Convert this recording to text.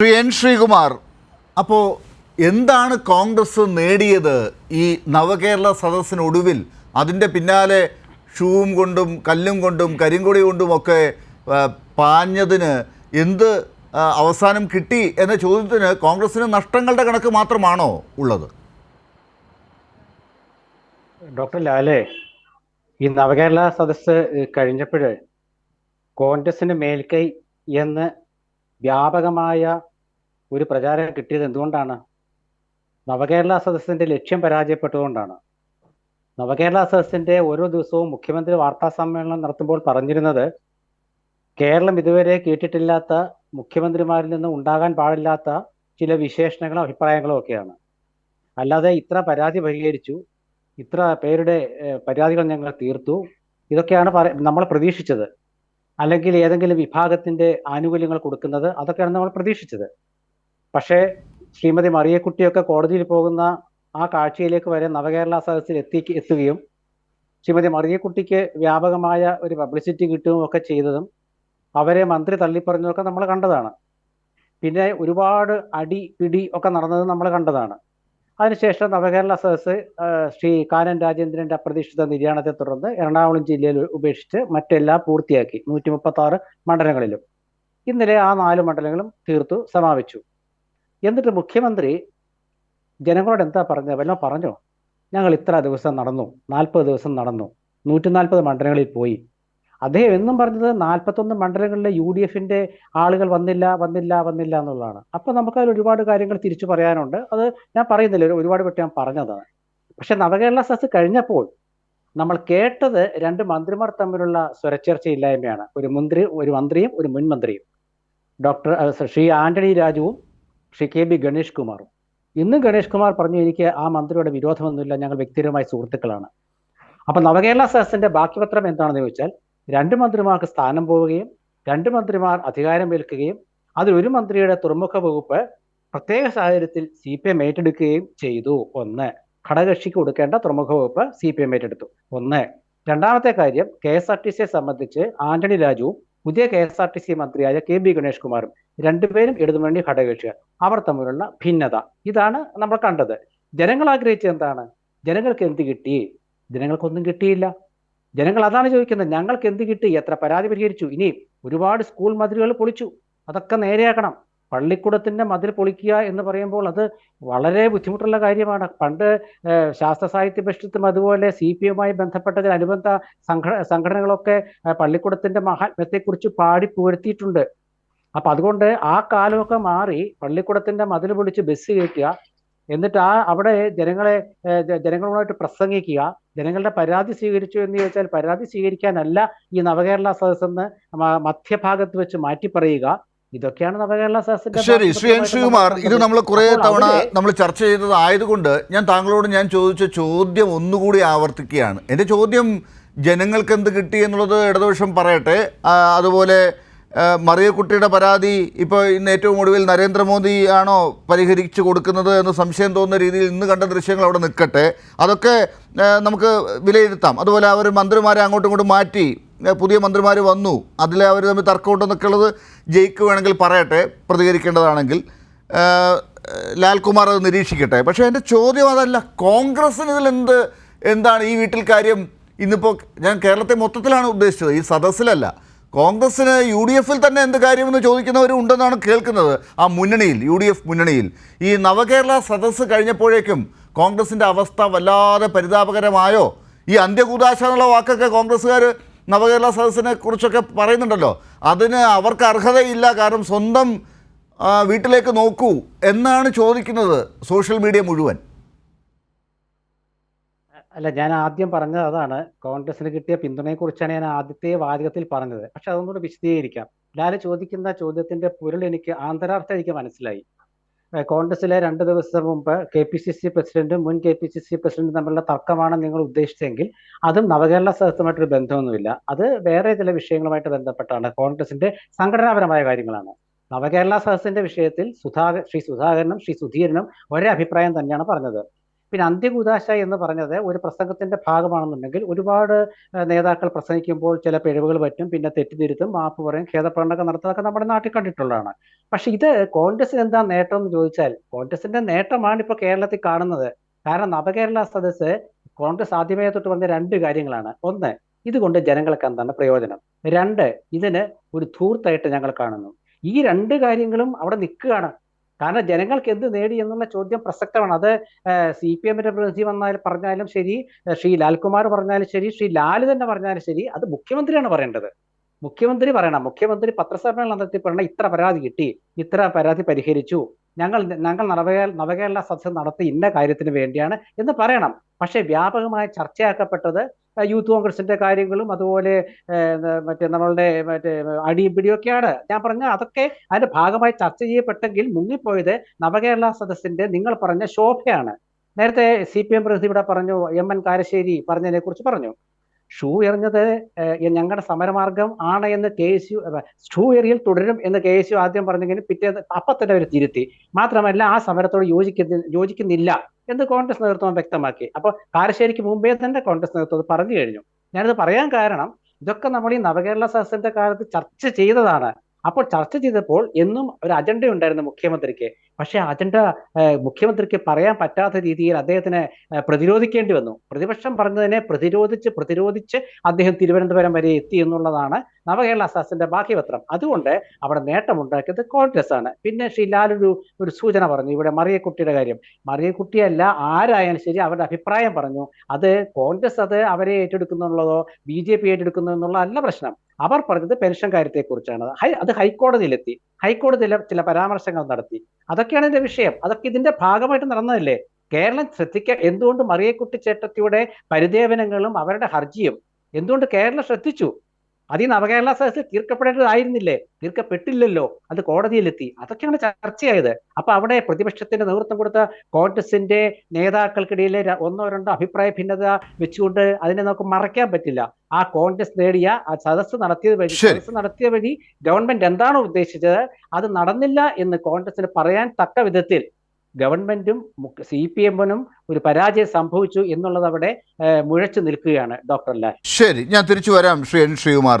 ശ്രീകുമാർ, അപ്പോൾ എന്താണ് കോൺഗ്രസ് നേടിയത് ഈ നവകേരള സദസ്സിനൊടുവിൽ? അതിൻ്റെ പിന്നാലെ ഷൂവും കൊണ്ടും കല്ലും കൊണ്ടും കരിങ്കൊടി കൊണ്ടുമൊക്കെ പാഞ്ഞതിന് എന്ത് അവസാനം കിട്ടി എന്ന ചോദ്യത്തിന് കോൺഗ്രസിന് നഷ്ടങ്ങളുടെ കണക്ക് മാത്രമാണോ ഉള്ളത്? ഡോക്ടർ ലാലേ, ഈ നവകേരള സദസ്സ് കഴിഞ്ഞപ്പോൾ കോൺഗ്രസിന് മേൽക്കൈ എന്ന് വ്യാപകമായ ഒരു പ്രചാരം കിട്ടിയത് എന്തുകൊണ്ടാണ്? നവകേരള സദസ്സിന്റെ ലക്ഷ്യം പരാജയപ്പെട്ടുകൊണ്ടാണ്. നവകേരള സദസ്സിന്റെ ഓരോ ദിവസവും മുഖ്യമന്ത്രി വാർത്താ സമ്മേളനം നടത്തുമ്പോൾ പറഞ്ഞിരുന്നത് കേരളം ഇതുവരെ കേട്ടിട്ടില്ലാത്ത, മുഖ്യമന്ത്രിമാരിൽ നിന്ന് ഉണ്ടാകാൻ പാടില്ലാത്ത ചില വിശേഷണങ്ങളും അഭിപ്രായങ്ങളും ഒക്കെയാണ്. അല്ലാതെ ഇത്ര പരാതി പരിഹരിച്ചു, ഇത്ര പേരുടെ പരാതികൾ ഞങ്ങൾ തീർത്തു, ഇതൊക്കെയാണ് നമ്മൾ പ്രതീക്ഷിച്ചത്. അല്ലെങ്കിൽ ഏതെങ്കിലും വിഭാഗത്തിന്റെ ആനുകൂല്യങ്ങൾ കൊടുക്കുന്നത്, അതൊക്കെയാണ് നമ്മൾ പ്രതീക്ഷിച്ചത്. പക്ഷേ ശ്രീമതി മറിയക്കുട്ടിയൊക്കെ കോടതിയിൽ പോകുന്ന ആ കാഴ്ചയിലേക്ക് വരെ നവകേരള സദസ്സിൽ എത്തുകയും ശ്രീമതി മറിയക്കുട്ടിക്ക് വ്യാപകമായ ഒരു പബ്ലിസിറ്റി കിട്ടുകയും ഒക്കെ ചെയ്തതും അവരെ മന്ത്രി തള്ളിപ്പറഞ്ഞതൊക്കെ നമ്മൾ കണ്ടതാണ്. പിന്നെ ഒരുപാട് അടി പിടി ഒക്കെ നടന്നത് നമ്മൾ കണ്ടതാണ്. അതിനുശേഷം നവകേരള സദസ്സ് ശ്രീ കാനൻ രാജേന്ദ്രന്റെ അപ്രതീക്ഷിത നിര്യാണത്തെ തുടർന്ന് എറണാകുളം ജില്ലയിൽ ഉപേക്ഷിച്ച് മറ്റെല്ലാം പൂർത്തിയാക്കി 136 മണ്ഡലങ്ങളിലും. ഇന്നലെ ആ 4 മണ്ഡലങ്ങളും തീർത്തു സമാപിച്ചു. എന്നിട്ട് മുഖ്യമന്ത്രി ജനങ്ങളോട് എന്താ പറഞ്ഞത്? വല്ലതും പറഞ്ഞോ? ഞങ്ങൾ ഇത്ര ദിവസം നടന്നു, 40 ദിവസം നടന്നു, 140 മണ്ഡലങ്ങളിൽ പോയി. അദ്ദേഹം എന്നും പറഞ്ഞത് 41 മണ്ഡലങ്ങളിലെ UDFന്റെ ആളുകൾ വന്നില്ല എന്നുള്ളതാണ്. അപ്പൊ നമുക്കതിൽ ഒരുപാട് കാര്യങ്ങൾ തിരിച്ചു പറയാനുണ്ട്. അത് ഞാൻ പറയുന്നില്ല, ഒരുപാട് പെട്ട് ഞാൻ പറഞ്ഞതാണ്. പക്ഷെ നവകേരള സദസ്സ് കഴിഞ്ഞപ്പോൾ നമ്മൾ കേട്ടത് 2 മന്ത്രിമാർ തമ്മിലുള്ള സ്വരച്ചേർച്ചയില്ലായ്മയാണ്. ഒരു മന്ത്രിയും ഒരു മുൻ മന്ത്രിയും, ശ്രീ ആന്റണി രാജുവും ശ്രീ KB ഗണേഷ് കുമാറും. ഇന്നും ഗണേഷ് കുമാർ പറഞ്ഞു, എനിക്ക് ആ മന്ത്രിയുടെ വിരോധമൊന്നുമില്ല, ഞങ്ങൾ വ്യക്തിപരമായ സുഹൃത്തുക്കളാണ്. അപ്പൊ നവകേരള സദസ്സിന്റെ ബാക്കി പത്രം എന്താണെന്ന് ചോദിച്ചാൽ, 2 മന്ത്രിമാർക്ക് സ്ഥാനം പോവുകയും 2 മന്ത്രിമാർ അധികാരമേൽക്കുകയും അതിൽ 1 മന്ത്രിയുടെ തുറമുഖ വകുപ്പ് പ്രത്യേക സാഹചര്യത്തിൽ CPM ഏറ്റെടുക്കുകയും ചെയ്തു. ഒന്ന്, ഘടകകക്ഷിക്ക് കൊടുക്കേണ്ട തുറമുഖ വകുപ്പ് CPM ഏറ്റെടുത്തു. ഒന്ന്. രണ്ടാമത്തെ കാര്യം, KSRTCയെ സംബന്ധിച്ച് ആന്റണി രാജുവും പുതിയ KSRTC മന്ത്രിയായ KB ഗണേഷ് കുമാറും രണ്ടുപേരും ഇടതുമുന്നണി ഘടകകക്ഷികൾ. അവർ തമ്മിലുള്ള ഭിന്നത, ഇതാണ് നമ്മൾ കണ്ടത്. ജനങ്ങൾ ആഗ്രഹിച്ചത് എന്താണ്? ജനങ്ങൾക്ക് എന്ത് കിട്ടി? ജനങ്ങൾക്കൊന്നും കിട്ടിയില്ല. ജനങ്ങൾ അതാണ് ചോദിക്കുന്നത്, ഞങ്ങൾക്ക് എന്ത് കിട്ടി? എത്ര പരാതി പരിഹരിച്ചു? ഇനി ഒരുപാട് സ്കൂൾ മതിലുകൾ പൊളിച്ചു, അതൊക്കെ നേരെയാക്കണം. പള്ളിക്കൂടത്തിന്റെ മതിൽ പൊളിക്കുക എന്ന് പറയുമ്പോൾ അത് വളരെ ബുദ്ധിമുട്ടുള്ള കാര്യമാണ്. പണ്ട് ശാസ്ത്ര സാഹിത്യ പരിഷത്തും അതുപോലെ CPMമായി ബന്ധപ്പെട്ട അനുബന്ധ സംഘടനകളൊക്കെ പള്ളിക്കൂടത്തിന്റെ മഹാത്മ്യത്തെക്കുറിച്ച് പാടി പുകഴ്ത്തിയിട്ടുണ്ട്. അപ്പൊ അതുകൊണ്ട് ആ കാലമൊക്കെ മാറി പള്ളിക്കൂടത്തിന്റെ മതിൽ പൊളിച്ച് ബസ് കയറ്റുക, എന്നിട്ട് അവിടെ ജനങ്ങളുമായിട്ട് പ്രസംഗിക്കുക, ജനങ്ങളുടെ പരാതി സ്വീകരിച്ചു എന്ന് ചോദിച്ചാൽ പരാതി സ്വീകരിക്കാനല്ല ഈ നവകേരള സദസ്സെന്ന് മധ്യഭാഗത്ത് വെച്ച് മാറ്റി പറയുക, ഇതൊക്കെയാണ് നവകേരള സദസ്സിന്റെ. ശരി, ശ്രീകുമാർ, ഇത് നമ്മൾ കുറേ തവണ നമ്മൾ ചർച്ച ചെയ്തത് ആയതുകൊണ്ട് ഞാൻ താങ്കളോട് ചോദിച്ച ചോദ്യം ഒന്നുകൂടി ആവർത്തിക്കുകയാണ്. എൻ്റെ ചോദ്യം, ജനങ്ങൾക്ക് എന്ത് കിട്ടി എന്നുള്ളത് ഇടതുപക്ഷം പറയട്ടെ. അതുപോലെ മറിയക്കുട്ടിയുടെ പരാതി ഇപ്പോൾ ഇന്ന് ഏറ്റവും ഒടുവിൽ നരേന്ദ്രമോദി ആണോ പരിഹരിച്ചു കൊടുക്കുന്നത് എന്ന് സംശയം തോന്നുന്ന രീതിയിൽ ഇന്ന് കണ്ട ദൃശ്യങ്ങൾ അവിടെ നിൽക്കട്ടെ, അതൊക്കെ നമുക്ക് വിലയിരുത്താം. അതുപോലെ അവർ മന്ത്രിമാരെ അങ്ങോട്ടും ഇങ്ങോട്ടും മാറ്റി, പുതിയ മന്ത്രിമാർ വന്നു, അതിലെ അവർ തമ്മിൽ തർക്കമുണ്ടെന്നൊക്കെ ഉള്ളത് ജയിക്ക് വേണമെങ്കിൽ പറയട്ടെ, പ്രതികരിക്കേണ്ടതാണെങ്കിൽ. ലാൽകുമാർ അത് നിരീക്ഷിക്കട്ടെ. പക്ഷേ എൻ്റെ ചോദ്യം അതല്ല, കോൺഗ്രസ്സിന് ഇതിൽ എന്താണ് ഈ വീട്ടിൽ കാര്യം? ഇന്നിപ്പോൾ ഞാൻ കേരളത്തെ മൊത്തത്തിലാണ് ഉദ്ദേശിച്ചത്, ഈ സദസ്സിലല്ല. കോൺഗ്രസ്സിന് UDFിൽ തന്നെ എന്ത് കാര്യമെന്ന് ചോദിക്കുന്നവരും ഉണ്ടെന്നാണ് കേൾക്കുന്നത്. ആ മുന്നണിയിൽ, UDF മുന്നണിയിൽ ഈ നവകേരള സദസ്സ് കഴിഞ്ഞപ്പോഴേക്കും കോൺഗ്രസിൻ്റെ അവസ്ഥ വല്ലാതെ പരിതാപകരമായോ? ഈ അന്ത്യകൂദാശ എന്നുള്ള വാക്കൊക്കെ കോൺഗ്രസ്സുകാർ നവകേരള സദസ്സിനെ കുറിച്ചൊക്കെ പറയുന്നുണ്ടല്ലോ, അതിന് അവർക്ക് അർഹതയില്ല, കാരണം സ്വന്തം വീട്ടിലേക്ക് നോക്കൂ എന്നാണ് ചോദിക്കുന്നത് സോഷ്യൽ മീഡിയ മുഴുവൻ. അല്ല, ഞാൻ ആദ്യം പറഞ്ഞത് അതാണ്. കോൺഗ്രസിന് കിട്ടിയ പിന്തുണയെക്കുറിച്ചാണ് ഞാൻ ആദ്യത്തെ വാചകത്തിൽ പറഞ്ഞത്. പക്ഷെ അതൊന്നുകൂടെ വിശദീകരിക്കാം. ലാല് ചോദിക്കുന്ന ചോദ്യത്തിന്റെ പൊരുൾ ആന്തരാർത്ഥം എനിക്ക് മനസ്സിലായി. കോൺഗ്രസിലെ 2 ദിവസം മുമ്പ് KPCC പ്രസിഡന്റും മുൻ KPCC പ്രസിഡന്റും തമ്മിലുള്ള തർക്കമാണ് നിങ്ങൾ ഉദ്ദേശിച്ചെങ്കിൽ അതും നവകേരള സദസ്സുമായിട്ടൊരു ബന്ധമൊന്നുമില്ല. അത് വേറെ ചില വിഷയങ്ങളുമായിട്ട് ബന്ധപ്പെട്ടാണ്, കോൺഗ്രസിന്റെ സംഘടനാപരമായ കാര്യങ്ങളാണ്. നവകേരള സദസ്സിന്റെ വിഷയത്തിൽ ശ്രീ സുധാകരനും ശ്രീ സുധീരനും ഒരേ അഭിപ്രായം തന്നെയാണ് പറഞ്ഞത്. പിന്നെ അന്ത്യകൂദാശ എന്ന് പറഞ്ഞത് ഒരു പ്രസംഗത്തിന്റെ ഭാഗമാണെന്നുണ്ടെങ്കിൽ ഒരുപാട് നേതാക്കൾ പ്രസംഗിക്കുമ്പോൾ ചില പിഴവുകൾ പറ്റും, പിന്നെ തെറ്റിതിരുത്തും, മാപ്പ് പറയും, ഖേദപ്രകടനമൊക്കെ നടത്തുന്നതൊക്കെ നമ്മുടെ നാട്ടിൽ കണ്ടിട്ടുള്ളതാണ്. പക്ഷെ ഇത് കോൺഗ്രസിന് എന്താ നേട്ടം എന്ന് ചോദിച്ചാൽ കോൺഗ്രസിന്റെ നേട്ടമാണ് ഇപ്പോൾ കേരളത്തിൽ കാണുന്നത്. കാരണം നവകേരള സദസ്സ് കോൺഗ്രസ് ആദ്യമേ തൊട്ട് പറഞ്ഞ രണ്ട് കാര്യങ്ങളാണ്. ഒന്ന്, ഇതുകൊണ്ട് ജനങ്ങൾക്ക് എന്താണ് പ്രയോജനം. രണ്ട്, ഇതിന് ഒരു ധൂർത്തായിട്ട് ഞങ്ങൾ കാണുന്നു. ഈ രണ്ട് കാര്യങ്ങളും അവിടെ നിൽക്കുകയാണ്. കാരണം ജനങ്ങൾക്ക് എന്ത് നേടി എന്നുള്ള ചോദ്യം പ്രസക്തമാണ്. അത് CPM-ന്റെ പ്രതിനിധി പറഞ്ഞാലും ശരി, ശ്രീ ലാൽകുമാർ പറഞ്ഞാലും ശരി, ശ്രീ ലാല് തന്നെ പറഞ്ഞാലും ശരി, അത് മുഖ്യമന്ത്രിയാണ് പറയേണ്ടത്. മുഖ്യമന്ത്രി പറയണം. മുഖ്യമന്ത്രി പത്രസമ്മേളനം നടത്തി പറയണം, ഇത്ര പരാതി കിട്ടി, ഇത്ര പരാതി പരിഹരിച്ചു, ഞങ്ങൾ ഞങ്ങൾ നവകേരള സദസ്സ് നടത്തി ഇന്ന കാര്യത്തിന് വേണ്ടിയാണ് എന്ന് പറയണം. പക്ഷെ വ്യാപകമായി ചർച്ചയാക്കപ്പെട്ടത് യൂത്ത് കോൺഗ്രസിന്റെ കാര്യങ്ങളും അതുപോലെ മറ്റേ അടിയും പിടിയൊക്കെയാണ്. ഞാൻ പറഞ്ഞ അതൊക്കെ അതിന്റെ ഭാഗമായി ചർച്ച ചെയ്യപ്പെട്ടെങ്കിൽ മുങ്ങിപ്പോയത് നവകേരള സദസ്സിന്റെ നിങ്ങൾ പറഞ്ഞ ശോഭയാണ്. നേരത്തെ CPM പ്രതിനിധി ഇവിടെ പറഞ്ഞു, MN കാരശ്ശേരി പറഞ്ഞതിനെ കുറിച്ച് പറഞ്ഞു. ഷൂ എറിഞ്ഞത് ഞങ്ങളുടെ സമരമാർഗം ആണ് എന്ന് KSU, ഷൂ എറിയൽ തുടരും എന്ന് KSU ആദ്യം പറഞ്ഞെങ്കിലും പിറ്റേന്ന് തന്നെ അവർ തിരുത്തി. മാത്രമല്ല ആ സമരത്തോട് യോജിക്കുന്നില്ല എന്ന് കോൺഗ്രസ് നേതൃത്വം വ്യക്തമാക്കി. അപ്പോൾ കാരശ്ശേരിക്ക് മുമ്പേ തന്നെ കോൺഗ്രസ് നേതൃത്വം പറഞ്ഞു കഴിഞ്ഞു. ഞാനിത് പറയാൻ കാരണം ഇതൊക്കെ നമ്മൾ ഈ നവകേരള സദസ്സിന്റെ കാലത്ത് ചർച്ച ചെയ്തതാണ്. അപ്പോൾ ചർച്ച ചെയ്തപ്പോൾ എന്നും ഒരു അജണ്ട ഉണ്ടായിരുന്നു മുഖ്യമന്ത്രിക്ക്. പക്ഷെ അജണ്ട മുഖ്യമന്ത്രിക്ക് പറയാൻ പറ്റാത്ത രീതിയിൽ അദ്ദേഹത്തിന് പ്രതിരോധിക്കേണ്ടി വന്നു. പ്രതിപക്ഷം പറഞ്ഞതിനെ പ്രതിരോധിച്ച് അദ്ദേഹം തിരുവനന്തപുരം വരെ എത്തി എന്നുള്ളതാണ് നവകേരള സദസ്സിന്റെ ബാക്കിപത്രം. അതുകൊണ്ട് അവിടെ നേട്ടമുണ്ടാക്കിയത് കോൺഗ്രസ് ആണ്. പിന്നെ ശ്രീ ലാൽ ഒരു സൂചന പറഞ്ഞു, ഇവിടെ മറിയക്കുട്ടിയുടെ കാര്യം. മറിയക്കുട്ടിയല്ല, ആരായാലും ശരി അവരുടെ അഭിപ്രായം പറഞ്ഞു. അത് കോൺഗ്രസ് അത് അവരെ ഏറ്റെടുക്കുന്നുള്ളതോ BJP ഏറ്റെടുക്കുന്നു എന്നുള്ള അല്ല പ്രശ്നം. അവർ പറഞ്ഞത് പെൻഷൻ കാര്യത്തെക്കുറിച്ചാണ്. അത് ഹൈക്കോടതിയിലെത്തി. ഹൈക്കോടതിയിലെ ചില പരാമർശങ്ങൾ നടത്തി. അതൊക്കെയാണ് ഇതിന്റെ വിഷയം. അതൊക്കെ ഇതിന്റെ ഭാഗമായിട്ട് നടന്നതല്ലേ. കേരളം എന്തുകൊണ്ട് മറിയക്കുട്ടി ചേട്ടത്തിയുടെ പരിദേവനങ്ങളും അവരുടെ ഹർജിയും എന്തുകൊണ്ട് കേരളം ശ്രദ്ധിച്ചു? അത് ഈ നവകേരള സദസ്സിൽ തീർക്കപ്പെടേണ്ടതായിരുന്നില്ലേ? തീർക്കപ്പെട്ടില്ലല്ലോ, അത് കോടതിയിലെത്തി. അതൊക്കെയാണ് ചർച്ചയായത്. അപ്പൊ അവിടെ പ്രതിപക്ഷത്തിന്റെ നേതൃത്വം കൊടുത്ത കോൺഗ്രസിന്റെ നേതാക്കൾക്കിടയിലെ ഒന്നോ രണ്ടോ അഭിപ്രായ ഭിന്നത വെച്ചുകൊണ്ട് അതിനെ നമുക്ക് മറയ്ക്കാൻ പറ്റില്ല. ആ കോൺഗ്രസ് നേടിയ ആ സദസ്സ് നടത്തിയ വഴി ഗവൺമെന്റ് എന്താണോ ഉദ്ദേശിച്ചത് അത് നടന്നില്ല എന്ന് കോൺഗ്രസിന് പറയാൻ തക്ക വിധത്തിൽ ഗവൺമെന്റും CPM-നും ഒരു പരാജയം സംഭവിച്ചു എന്നുള്ളത് അവിടെ മുഴച്ചു നിൽക്കുകയാണ്. ഡോക്ടർ ലാൽ. ശരി, ഞാൻ തിരിച്ചു വരാം ശ്രീ N. ശ്രീകുമാർ.